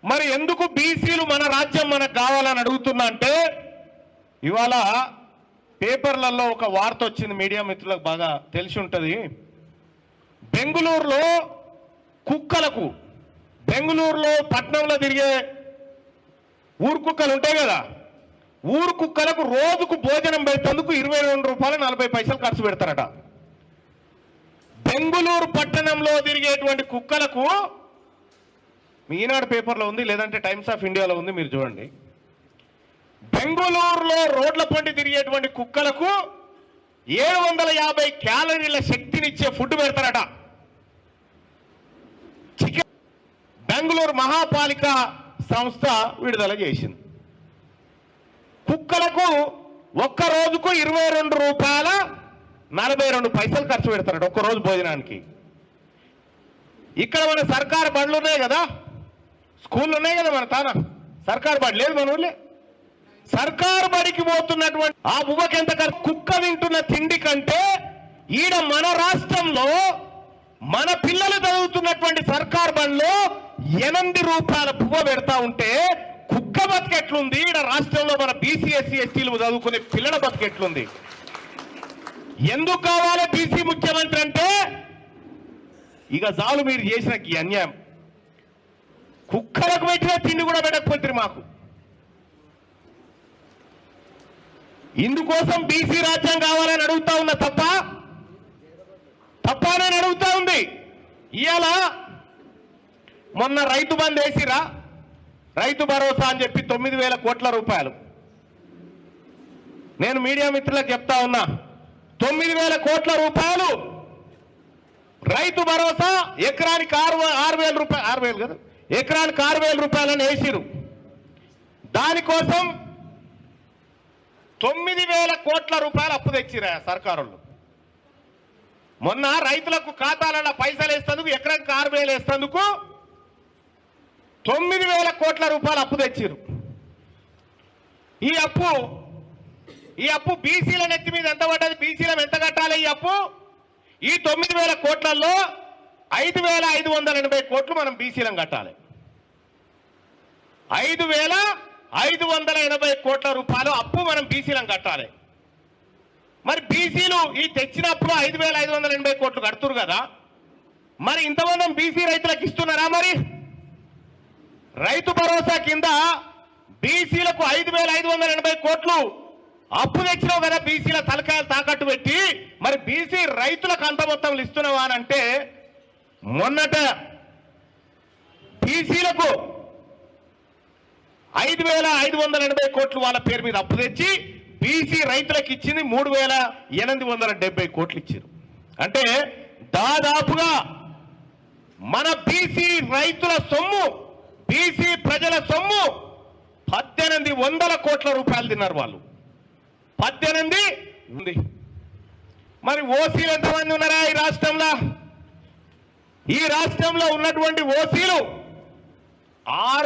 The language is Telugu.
మరి ఎందుకు బీసీలు మన రాజ్యం మనకు కావాలని అడుగుతున్నా అంటే ఇవాళ పేపర్లలో ఒక వార్త వచ్చింది, మీడియా మిత్రులకు బాగా తెలిసి ఉంటుంది. బెంగళూరులో కుక్కలకు, బెంగళూరులో పట్టణంలో తిరిగే ఊరు కుక్కలు ఉంటాయి కదా, ఊరు కుక్కలకు రోజుకు భోజనం పెట్టేందుకు 22 రూపాయలు 40 పైసలు ఖర్చు పెడతారట. బెంగళూరు పట్టణంలో తిరిగేటువంటి కుక్కలకు, ఈనాడు పేపర్లో ఉంది, లేదంటే టైమ్స్ ఆఫ్ ఇండియాలో ఉంది, మీరు చూడండి. బెంగళూరులో రోడ్ల పండి తిరిగేటువంటి కుక్కలకు 750 క్యాలరీల శక్తినిచ్చే ఫుడ్ పెడతారట. చికెన్ బెంగళూరు మహాపాలిక సంస్థ విడుదల చేసింది. కుక్కలకు ఒక్క రోజుకు 22 రూపాయల 42 పైసలు ఖర్చు పెడతారట ఒక్క రోజు భోజనానికి. ఇక్కడ మన సర్కారు బండ్లు ఉన్నాయి కదా, స్కూళ్ళు ఉన్నాయి కదా, మన తాన సర్కారు బడి లేదు మన ఊళ్ళే. సర్కారు బడికి పోతున్నటువంటి ఆ బువ్వకి ఎంత కుక్క తింటున్న తిండి కంటే ఈడ మన రాష్ట్రంలో మన పిల్లలు చదువుతున్నటువంటి సర్కారు బండ్లో 8 రూపాయల బువ్వ పెడతా ఉంటే కుక్క బతికెట్లుంది ఈడ రాష్ట్రంలో మన బీసీ ఎస్సీ ఎస్టీలు చదువుకునే పిల్లల బతికెట్లుంది. ఎందుకు కావాలి బీసీ ముఖ్యమంత్రి అంటే ఇక చాలు మీరు చేసిన ఈ అన్యాయం. కుక్కలకు పెట్టిన తిండి కూడా పెట్టకపోతే మాకు. ఇందుకోసం బీసీ రాజ్యం కావాలని అడుగుతా ఉన్నా తప్పనని అడుగుతా ఉంది. ఇవాళ మొన్న రైతు బంద్ వేసిరా, రైతు భరోసా అని చెప్పి 9,000 కోట్ల రూపాయలు. నేను మీడియా మిత్రులకు చెప్తా ఉన్నా, 9,000 కోట్ల రూపాయలు రైతు భరోసా ఎకరానికి 6,000 రూపాయలు, 6,000 కదా, ఎకరానికి 6,000 రూపాయలని వేసిరు. దానికోసం 9,000 కోట్ల రూపాయలు అప్పు తెచ్చిరా సర్కారు. మొన్న రైతులకు ఖాతాలలో పైసలు వేస్తేందుకు ఎకరానికి 6,000 వేస్తేందుకు 9,000 కోట్ల రూపాయలు అప్పు తెచ్చిరు. ఈ అప్పు బీసీల నెత్తి మీద ఎంత పడ్డది, బీసీలం ఎంత కట్టాలి? ఈ అప్పు ఈ 9,000 కోట్లలో 5,580 కోట్లు మనం బీసీలం కట్టాలి. 5,580 కోట్ల రూపాయలు అప్పు మనం బీసీలం కట్టాలి. మరి బీసీలు ఈ తెచ్చినప్పుడు 5,580 కోట్లు కడుతురు కదా, మరి ఇంతమంది బీసీ రైతులకు ఇస్తున్నారా? మరి రైతు భరోసా కింద బీసీలకు 5,580 కోట్లు అప్పు తెచ్చినావు కదా, బీసీల తలకాయలు తాకట్టు పెట్టి, మరి బీసీ రైతులకు అంత మొత్తం ఇస్తున్నావా అని అంటే, మొన్నట బీసీలకు 5,580 కోట్లు వాళ్ళ పేరు మీద అప్పు తెచ్చి బీసీ రైతులకు ఇచ్చింది 3,870 కోట్లు ఇచ్చారు. అంటే దాదాపుగా మన బీసీ రైతుల సొమ్ము, బీసీ ప్రజల సొమ్ము 1,800 కోట్ల రూపాయలు తిన్నారు వాళ్ళు. 18 ఉంది. మరి ఓసీలు ఎంతమంది ఉన్నారా ఈ రాష్ట్రంలో? ఈ రాష్ట్రంలో ఉన్నటువంటి ఓసీలు 6